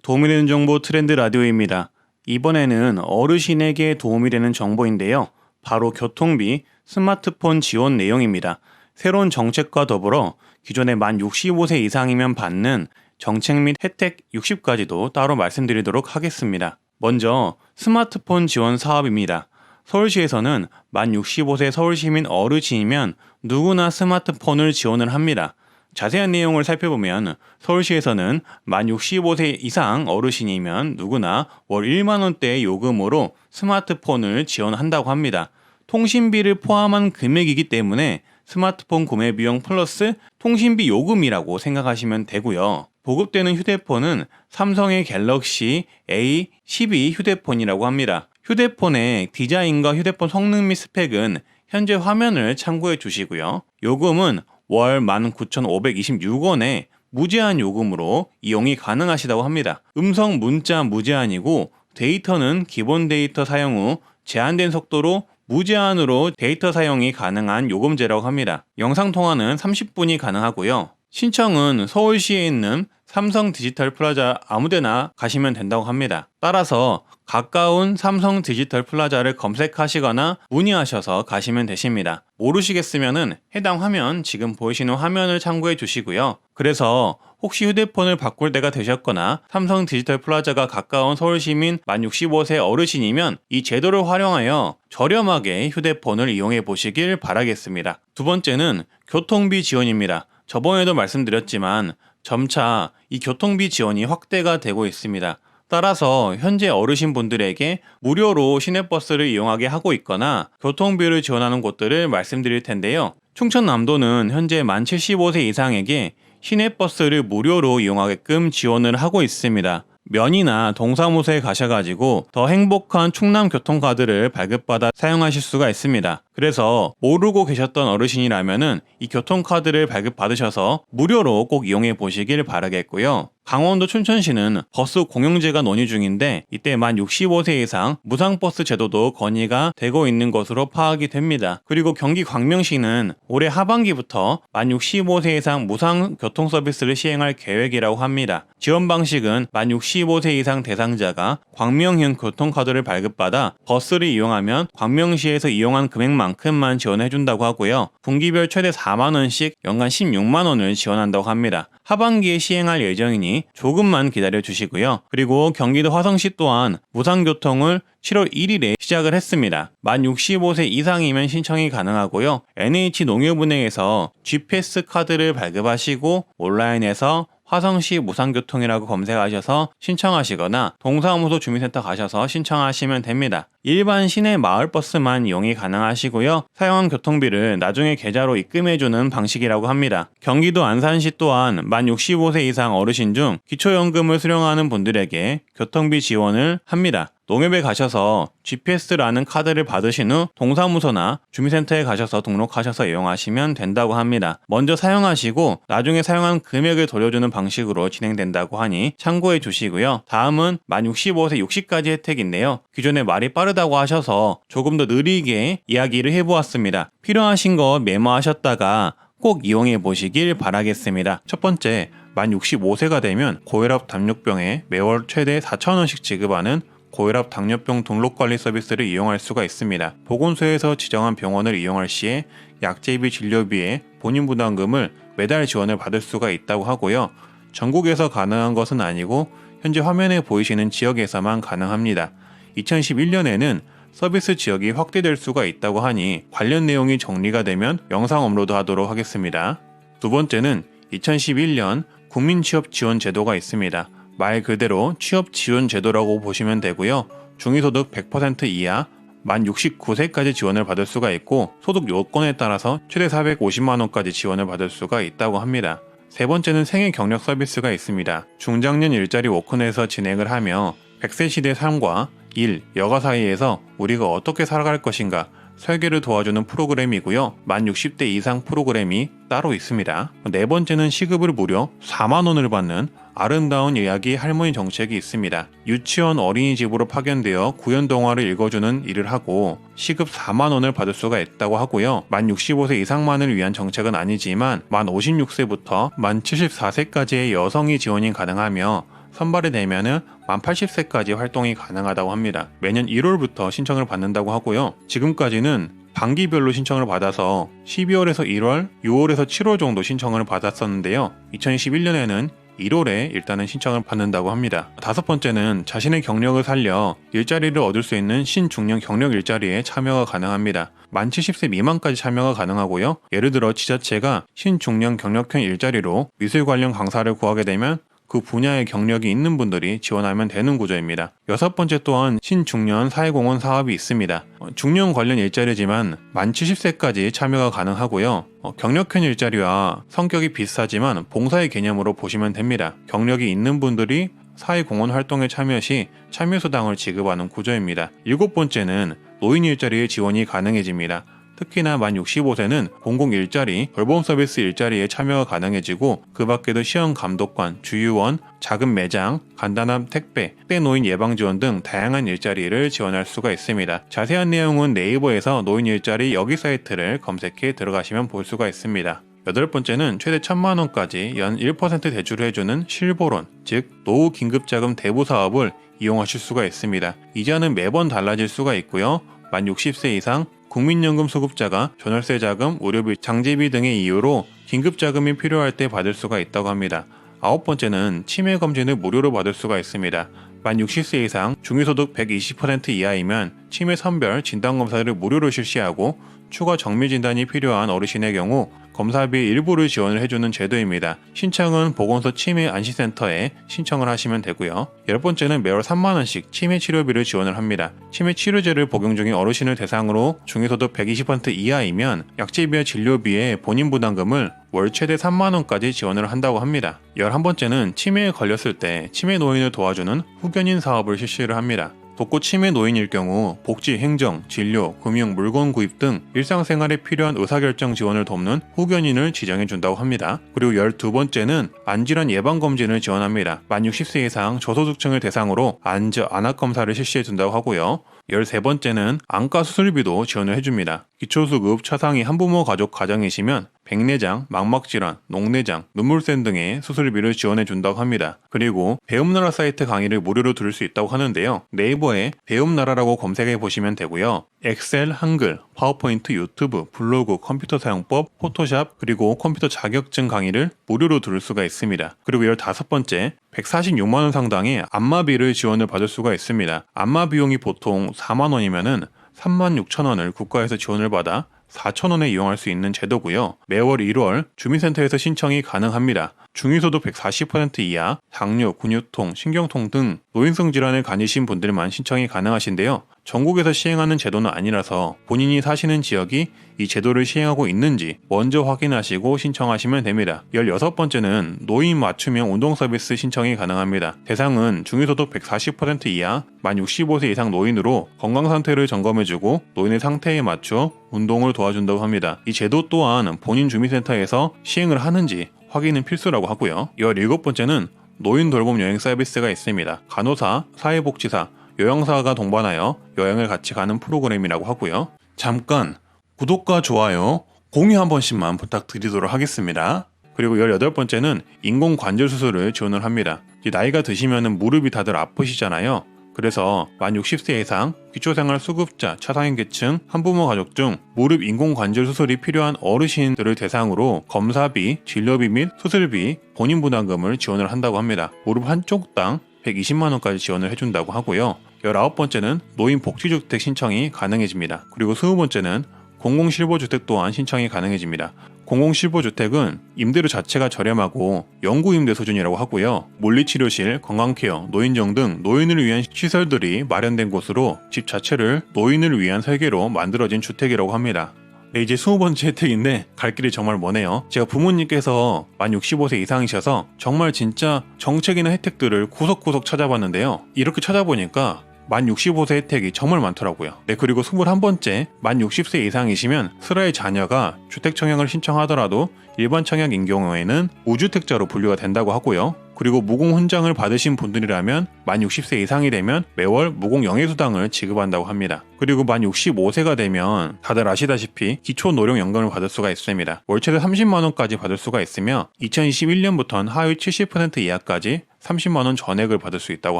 도움이 되는 정보 트렌드 라디오입니다. 이번에는 어르신에게 도움이 되는 정보인데요. 바로 교통비, 스마트폰 지원 내용입니다. 새로운 정책과 더불어 기존에 만 65세 이상이면 받는 정책 및 혜택 60가지도 따로 말씀드리도록 하겠습니다. 먼저 스마트폰 지원 사업입니다. 서울시에서는 만 65세 서울시민 어르신이면 누구나 스마트폰을 지원을 합니다. 자세한 내용을 살펴보면 서울시에서는 만 65세 이상 어르신이면 누구나 월 1만 원대의 요금으로 스마트폰을 지원한다고 합니다. 통신비를 포함한 금액이기 때문에 스마트폰 구매 비용 플러스 통신비 요금이라고 생각하시면 되고요. 보급되는 휴대폰은 삼성의 갤럭시 A12 휴대폰이라고 합니다. 휴대폰의 디자인과 휴대폰 성능 및 스펙은 현재 화면을 참고해 주시고요. 요금은 월 19,526원에 무제한 요금으로 이용이 가능하시다고 합니다. 음성 문자 무제한이고 데이터는 기본 데이터 사용 후 제한된 속도로 무제한으로 데이터 사용이 가능한 요금제라고 합니다. 영상통화는 30분이 가능하고요. 신청은 서울시에 있는 삼성 디지털 플라자 아무데나 가시면 된다고 합니다. 따라서 가까운 삼성 디지털 플라자를 검색하시거나 문의하셔서 가시면 되십니다. 모르시겠으면 해당 화면, 지금 보이시는 화면을 참고해 주시고요. 그래서 혹시 휴대폰을 바꿀 때가 되셨거나 삼성 디지털 플라자가 가까운 서울시민 만 65세 어르신이면 이 제도를 활용하여 저렴하게 휴대폰을 이용해 보시길 바라겠습니다. 두 번째는 교통비 지원입니다. 저번에도 말씀드렸지만 점차 이 교통비 지원이 확대가 되고 있습니다. 따라서 현재 어르신분들에게 무료로 시내버스를 이용하게 하고 있거나 교통비를 지원하는 곳들을 말씀드릴 텐데요. 충청남도는 현재 만 75세 이상에게 시내버스를 무료로 이용하게끔 지원을 하고 있습니다. 면이나 동사무소에 가셔가지고 더 행복한 충남교통카드를 발급받아 사용하실 수가 있습니다. 그래서 모르고 계셨던 어르신이라면은 이 교통카드를 발급받으셔서 무료로 꼭 이용해 보시길 바라겠고요. 강원도 춘천시는 버스 공용제가 논의 중인데 이때 만 65세 이상 무상버스 제도도 건의가 되고 있는 것으로 파악이 됩니다. 그리고 경기 광명시는 올해 하반기부터 만 65세 이상 무상 교통 서비스를 시행할 계획이라고 합니다. 지원 방식은 만 65세 이상 대상자가 광명형 교통카드를 발급받아 버스를 이용하면 광명시에서 이용한 금액만큼만 지원해준다고 하고요. 분기별 최대 4만원씩 연간 16만원을 지원한다고 합니다. 하반기에 시행할 예정이니 조금만 기다려 주시고요. 그리고 경기도 화성시 또한 무상교통을 7월 1일에 시작을 했습니다. 만 65세 이상이면 신청이 가능하고요. NH농협은행에서 G패스 카드를 발급하시고 온라인에서 화성시 무상교통이라고 검색하셔서 신청하시거나 동사무소 주민센터 가셔서 신청하시면 됩니다. 일반 시내 마을버스만 이용이 가능하시고요. 사용한 교통비를 나중에 계좌로 입금해주는 방식이라고 합니다. 경기도 안산시 또한 만 65세 이상 어르신 중 기초연금을 수령하는 분들에게 교통비 지원을 합니다. 농협에 가셔서 GPS라는 카드를 받으신 후 동사무소나 주민센터에 가셔서 등록하셔서 이용하시면 된다고 합니다. 먼저 사용하시고 나중에 사용한 금액을 돌려주는 방식으로 진행된다고 하니 참고해 주시고요. 다음은 만 65세 60가지 혜택인데요. 기존에 말이 빠르다고 하셔서 조금 더 느리게 이야기를 해보았습니다. 필요하신 거 메모하셨다가 꼭 이용해 보시길 바라겠습니다. 첫 번째, 만 65세가 되면 고혈압 당뇨병에 매월 최대 4,000원씩 지급하는 고혈압 당뇨병 등록관리 서비스를 이용할 수가 있습니다. 보건소에서 지정한 병원을 이용할 시에 약제비 진료비에 본인 부담금을 매달 지원을 받을 수가 있다고 하고요. 전국에서 가능한 것은 아니고 현재 화면에 보이시는 지역에서만 가능합니다. 2011년에는 서비스 지역이 확대될 수가 있다고 하니 관련 내용이 정리가 되면 영상 업로드하도록 하겠습니다. 두 번째는 2011년 국민취업지원제도가 있습니다. 말 그대로 취업지원제도라고 보시면 되고요. 중위소득 100% 이하 만 69세까지 지원을 받을 수가 있고 소득 요건에 따라서 최대 450만원까지 지원을 받을 수가 있다고 합니다. 세 번째는 생애 경력 서비스가 있습니다. 중장년 일자리 워크넷에서 진행을 하며 100세 시대 삶과 일, 여가 사이에서 우리가 어떻게 살아갈 것인가 설계를 도와주는 프로그램이고요. 만 60대 이상 프로그램이 따로 있습니다. 네 번째는 시급을 무려 4만원을 받는 아름다운 이야기 할머니 정책이 있습니다. 유치원 어린이집으로 파견되어 구연동화를 읽어주는 일을 하고 시급 4만원을 받을 수가 있다고 하고요. 만 65세 이상만을 위한 정책은 아니지만 만 56세부터 만 74세까지의 여성이 지원이 가능하며 선발이 되면은 만 80세까지 활동이 가능하다고 합니다. 매년 1월부터 신청을 받는다고 하고요. 지금까지는 반기별로 신청을 받아서 12월에서 1월, 6월에서 7월 정도 신청을 받았었는데요. 2021년에는 1월에 일단은 신청을 받는다고 합니다. 다섯 번째는 자신의 경력을 살려 일자리를 얻을 수 있는 신중년 경력 일자리에 참여가 가능합니다. 만 70세 미만까지 참여가 가능하고요. 예를 들어 지자체가 신중년 경력형 일자리로 미술 관련 강사를 구하게 되면 그 분야의 경력이 있는 분들이 지원하면 되는 구조입니다. 여섯 번째 또한 신중년 사회공헌 사업이 있습니다. 중년 관련 일자리지만 만 70세까지 참여가 가능하고요. 경력형 일자리와 성격이 비슷하지만 봉사의 개념으로 보시면 됩니다. 경력이 있는 분들이 사회공헌 활동에 참여 시 참여수당을 지급하는 구조입니다. 일곱 번째는 노인 일자리의 지원이 가능해집니다. 특히나 만 65세는 공공 일자리, 돌봄 서비스 일자리에 참여가 가능해지고 그 밖에도 시험 감독관, 주유원, 작은 매장, 간단한 택배, 노인 예방 지원 등 다양한 일자리를 지원할 수가 있습니다. 자세한 내용은 네이버에서 노인 일자리 여기 사이트를 검색해 들어가시면 볼 수가 있습니다. 여덟 번째는 최대 1,000만원까지 연 1% 대출을 해주는 실보론, 즉 노후 긴급자금 대부 사업을 이용하실 수가 있습니다. 이자는 매번 달라질 수가 있고요. 만 60세 이상 국민연금 수급자가 전월세 자금, 의료비, 장제비 등의 이유로 긴급자금이 필요할 때 받을 수가 있다고 합니다. 아홉 번째는 치매 검진을 무료로 받을 수가 있습니다. 만 60세 이상 중위소득 120% 이하이면 치매 선별 진단검사를 무료로 실시하고 추가 정밀진단이 필요한 어르신의 경우 검사비 일부를 지원을 해주는 제도입니다. 신청은 보건소 치매안심센터에 신청을 하시면 되고요. 열 번째는 매월 3만원씩 치매치료비를 지원을 합니다. 치매치료제를 복용 중인 어르신을 대상으로 중위소득 120% 이하이면 약제비와 진료비에 본인 부담금을 월 최대 3만원까지 지원을 한다고 합니다. 11번째는 치매에 걸렸을 때 치매 노인을 도와주는 후견인 사업을 실시를 합니다. 독거 치매 노인일 경우 복지, 행정, 진료, 금융, 물건 구입 등 일상생활에 필요한 의사결정 지원을 돕는 후견인을 지정해준다고 합니다. 그리고 12번째는 안질환 예방검진을 지원합니다. 만 60세 이상 저소득층을 대상으로 안악검사를 실시해준다고 하고요. 13번째는 안과 수술비도 지원을 해줍니다. 기초수급 차상위 한부모 가족 가정이시면 백내장, 망막질환, 녹내장, 눈물샘 등의 수술비를 지원해준다고 합니다. 그리고 배움나라 사이트 강의를 무료로 들을 수 있다고 하는데요. 네이버에 배움나라라고 검색해보시면 되고요. 엑셀, 한글, 파워포인트, 유튜브, 블로그, 컴퓨터 사용법, 포토샵, 그리고 컴퓨터 자격증 강의를 무료로 들을 수가 있습니다. 그리고 15번째, 146만원 상당의 안마비를 지원을 받을 수가 있습니다. 안마 비용이 보통 4만원이면은 36,000원을 국가에서 지원을 받아 4,000원에 이용할 수 있는 제도고요. 매월 1월 주민센터에서 신청이 가능합니다. 중위소득 140% 이하, 당뇨, 근육통, 신경통 등 노인성 질환을 가지신 분들만 신청이 가능하신데요. 전국에서 시행하는 제도는 아니라서 본인이 사시는 지역이 이 제도를 시행하고 있는지 먼저 확인하시고 신청하시면 됩니다. 16번째는 노인 맞춤형 운동 서비스 신청이 가능합니다. 대상은 중위소득 140% 이하, 만 65세 이상 노인으로 건강 상태를 점검해주고 노인의 상태에 맞춰 운동을 도와준다고 합니다. 이 제도 또한 본인 주민센터에서 시행을 하는지 확인은 필수라고 하고요. 17번째는 노인 돌봄 여행 서비스가 있습니다. 간호사, 사회복지사, 요양사가 동반하여 여행을 같이 가는 프로그램이라고 하고요. 잠깐 구독과 좋아요, 공유 한 번씩만 부탁드리도록 하겠습니다. 그리고 18번째는 인공관절 수술을 지원을 합니다. 나이가 드시면 무릎이 다들 아프시잖아요. 그래서 만 60세 이상, 기초생활 수급자, 차상위 계층, 한부모 가족 중 무릎 인공관절 수술이 필요한 어르신들을 대상으로 검사비, 진료비 및 수술비, 본인 부담금을 지원을 한다고 합니다. 무릎 한쪽당 120만원까지 지원을 해준다고 하고요. 19번째는 노인 복지주택 신청이 가능해집니다. 그리고 20번째는 공공실보주택 또한 신청이 가능해집니다. 공공실보주택은 임대료 자체가 저렴하고 영구임대 수준이라고 하고요. 물리치료실, 건강케어, 노인정 등 노인을 위한 시설들이 마련된 곳으로 집 자체를 노인을 위한 설계로 만들어진 주택이라고 합니다. 네, 이제 20번째 혜택인데 갈 길이 정말 머네요. 제가 부모님께서 만 65세 이상이셔서 정말 진짜 정책이나 혜택들을 구석구석 찾아봤는데요. 이렇게 찾아보니까 만 65세 혜택이 정말 많더라고요. 네, 그리고 21번째, 만 60세 이상이시면 슬아의 자녀가 주택 청약을 신청하더라도 일반 청약인 경우에는 무주택자로 분류가 된다고 하고요. 그리고 무공 훈장을 받으신 분들이라면 만 60세 이상이 되면 매월 무공 영예수당을 지급한다고 합니다. 그리고 만 65세가 되면 다들 아시다시피 기초노령연금을 받을 수가 있습니다. 월 최대 30만원까지 받을 수가 있으며 2021년부터는 하위 70% 이하까지 30만 원 전액을 받을 수 있다고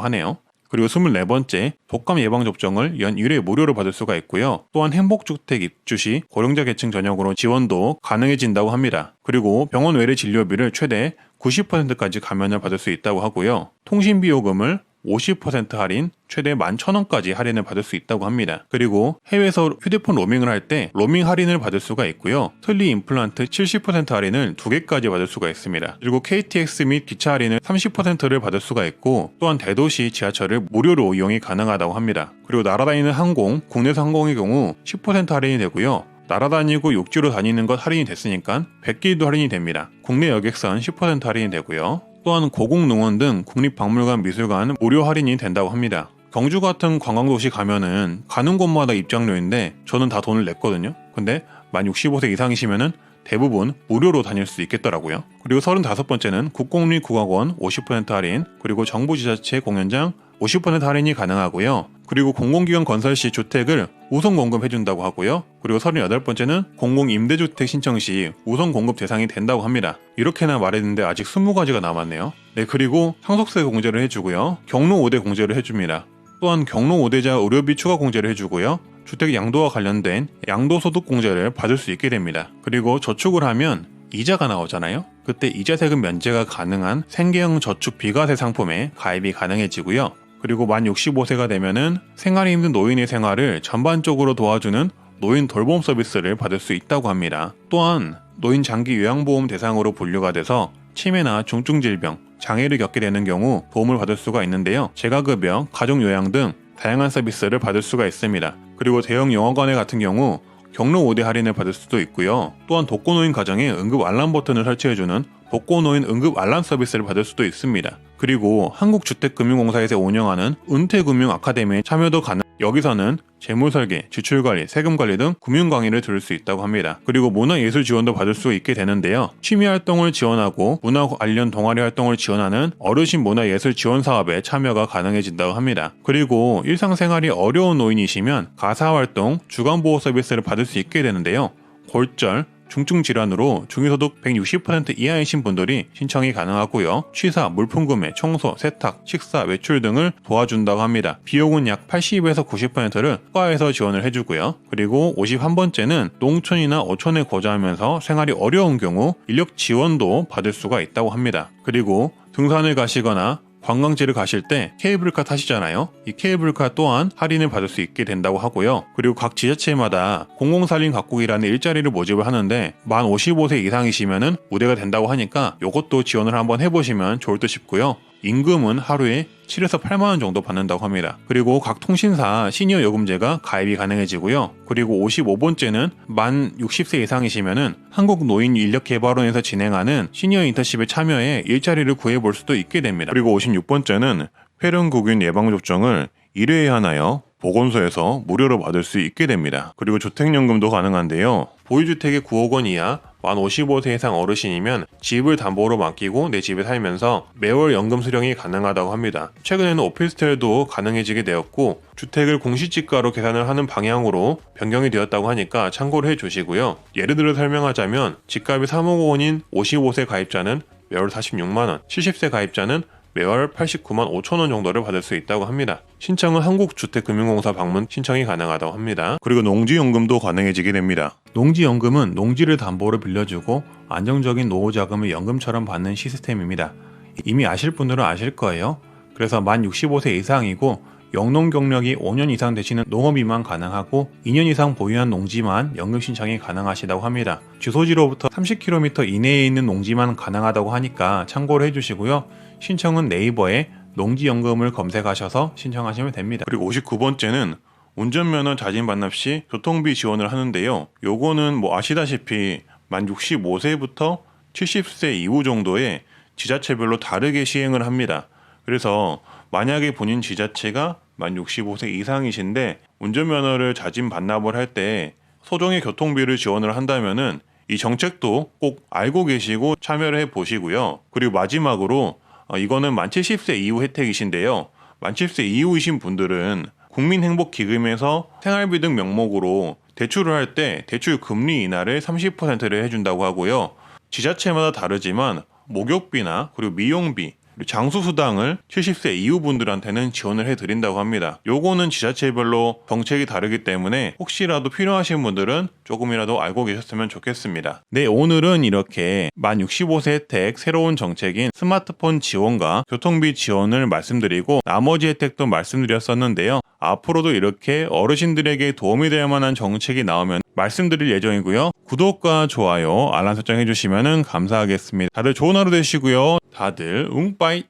하네요. 그리고 24번째, 독감 예방접종을 연 1회 무료로 받을 수가 있고요. 또한 행복주택 입주 시 고령자 계층 전용으로 지원도 가능해진다고 합니다. 그리고 병원 외래 진료비를 최대 90%까지 감면을 받을 수 있다고 하고요. 통신비 요금을 50% 할인, 최대 11,000원까지 할인을 받을 수 있다고 합니다. 그리고 해외에서 휴대폰 로밍을 할 때 로밍 할인을 받을 수가 있고요. 틀니 임플란트 70% 할인을 2개까지 받을 수가 있습니다. 그리고 KTX 및 기차 할인을 30%를 받을 수가 있고, 또한 대도시 지하철을 무료로 이용이 가능하다고 합니다. 그리고 날아다니는 항공, 국내선 항공의 경우 10% 할인이 되고요. 날아다니고 육지로 다니는 것 할인이 됐으니까 100길도 할인이 됩니다. 국내 여객선 10% 할인이 되고요. 또한 고궁농원 등 국립박물관, 미술관 무료 할인이 된다고 합니다. 경주 같은 관광도시 가면은 가는 곳마다 입장료인데 저는 다 돈을 냈거든요. 근데 만 65세 이상이시면은 대부분 무료로 다닐 수 있겠더라고요. 그리고 35번째는 국공립 국악원 50% 할인, 그리고 정부 지자체 공연장 50% 할인이 가능하고요. 그리고 공공기관 건설 시 주택을 우선 공급해준다고 하고요. 그리고 38번째는 공공임대주택 신청 시 우선 공급 대상이 된다고 합니다. 이렇게나 말했는데 아직 20가지가 남았네요. 네, 그리고 상속세 공제를 해주고요. 경로 5대 공제를 해줍니다. 또한 경로 5대자 의료비 추가 공제를 해주고요. 주택 양도와 관련된 양도소득 공제를 받을 수 있게 됩니다. 그리고 저축을 하면 이자가 나오잖아요. 그때 이자세금 면제가 가능한 생계형 저축 비과세 상품에 가입이 가능해지고요. 그리고 만 65세가 되면은 생활이 힘든 노인의 생활을 전반적으로 도와주는 노인 돌봄 서비스를 받을 수 있다고 합니다. 또한 노인 장기 요양보험 대상으로 분류가 돼서 치매나 중증 질병, 장애를 겪게 되는 경우 도움을 받을 수가 있는데요. 재가급여, 가족요양 등 다양한 서비스를 받을 수가 있습니다. 그리고 대형 영화관에 같은 경우 경로 5대 할인을 받을 수도 있고요. 또한 독거노인 가정에 응급 알람 버튼을 설치해주는 독거노인 응급 알람 서비스를 받을 수도 있습니다. 그리고 한국주택금융공사에서 운영하는 은퇴금융 아카데미에 참여도 가능. 여기서는 재무설계, 지출관리, 세금관리 등 금융강의를 들을 수 있다고 합니다. 그리고 문화예술 지원도 받을 수 있게 되는데요. 취미활동을 지원하고 문화 관련 동아리 활동을 지원하는 어르신 문화예술 지원 사업에 참여가 가능해진다고 합니다. 그리고 일상생활이 어려운 노인이시면 가사활동, 주간보호 서비스를 받을 수 있게 되는데요. 골절, 중증 질환으로 중위소득 160% 이하이신 분들이 신청이 가능하고요. 취사, 물품 구매, 청소, 세탁, 식사, 외출 등을 도와준다고 합니다. 비용은 약 80에서 90%를 국가에서 지원을 해주고요. 그리고 51번째는 농촌이나 어촌에 거주하면서 생활이 어려운 경우 인력 지원도 받을 수가 있다고 합니다. 그리고 등산을 가시거나 관광지를 가실 때 케이블카 타시잖아요. 이 케이블카 또한 할인을 받을 수 있게 된다고 하고요. 그리고 각 지자체마다 공공살림 가꾸기라는 일자리를 모집을 하는데 만 55세 이상이시면은 우대가 된다고 하니까 이것도 지원을 한번 해보시면 좋을 듯 싶고요. 임금은 하루에 7에서 8만원 정도 받는다고 합니다. 그리고 각 통신사 시니어 요금제가 가입이 가능해지고요. 그리고 55번째는 만 60세 이상이시면은 한국노인인력개발원에서 진행하는 시니어 인턴십에 참여해 일자리를 구해볼 수도 있게 됩니다. 그리고 56번째는 폐렴구균 예방접종을 1회에 하나요 보건소에서 무료로 받을 수 있게 됩니다. 그리고 주택연금도 가능한데요. 보유주택의 9억 원 이하 만 55세 이상 어르신이면 집을 담보로 맡기고 내 집에 살면서 매월 연금 수령이 가능하다고 합니다. 최근에는 오피스텔도 가능해지게 되었고 주택을 공시지가로 계산을 하는 방향으로 변경이 되었다고 하니까 참고를 해주시고요. 예를 들어 설명하자면 집값이 3억 원인 55세 가입자는 매월 46만원, 70세 가입자는 매월 89만 5천원 정도를 받을 수 있다고 합니다. 신청은 한국주택금융공사 방문 신청이 가능하다고 합니다. 그리고 농지연금도 가능해지게 됩니다. 농지연금은 농지를 담보로 빌려주고 안정적인 노후자금을 연금처럼 받는 시스템입니다. 이미 아실 분들은 아실 거예요. 그래서 만 65세 이상이고 영농 경력이 5년 이상 되시는 농업인만 가능하고 2년 이상 보유한 농지만 연금 신청이 가능하시다고 합니다. 주소지로부터 30km 이내에 있는 농지만 가능하다고 하니까 참고를 해주시고요. 신청은 네이버에 농지연금을 검색하셔서 신청하시면 됩니다. 그리고 59번째는 운전면허 자진 반납 시 교통비 지원을 하는데요. 요거는 뭐 아시다시피 만 65세부터 70세 이후 정도의 지자체별로 다르게 시행을 합니다. 그래서 만약에 본인 지자체가 만 65세 이상이신데 운전면허를 자진 반납을 할 때 소정의 교통비를 지원을 한다면은 이 정책도 꼭 알고 계시고 참여를 해 보시고요. 그리고 마지막으로 이거는 만 70세 이후 혜택이신데요. 만 70세 이후이신 분들은 국민행복기금에서 생활비 등 명목으로 대출을 할 때 대출 금리 인하를 30%를 해준다고 하고요. 지자체마다 다르지만 목욕비나 그리고 미용비, 그리고 장수수당을 70세 이후 분들한테는 지원을 해드린다고 합니다. 요거는 지자체별로 정책이 다르기 때문에 혹시라도 필요하신 분들은 조금이라도 알고 계셨으면 좋겠습니다. 네, 오늘은 이렇게 만 65세 혜택 새로운 정책인 스마트폰 지원과 교통비 지원을 말씀드리고 나머지 혜택도 말씀드렸었는데요. 앞으로도 이렇게 어르신들에게 도움이 될 만한 정책이 나오면 말씀드릴 예정이고요. 구독과 좋아요, 알람 설정 해주시면 감사하겠습니다. 다들 좋은 하루 되시고요. 다들 웅빠이!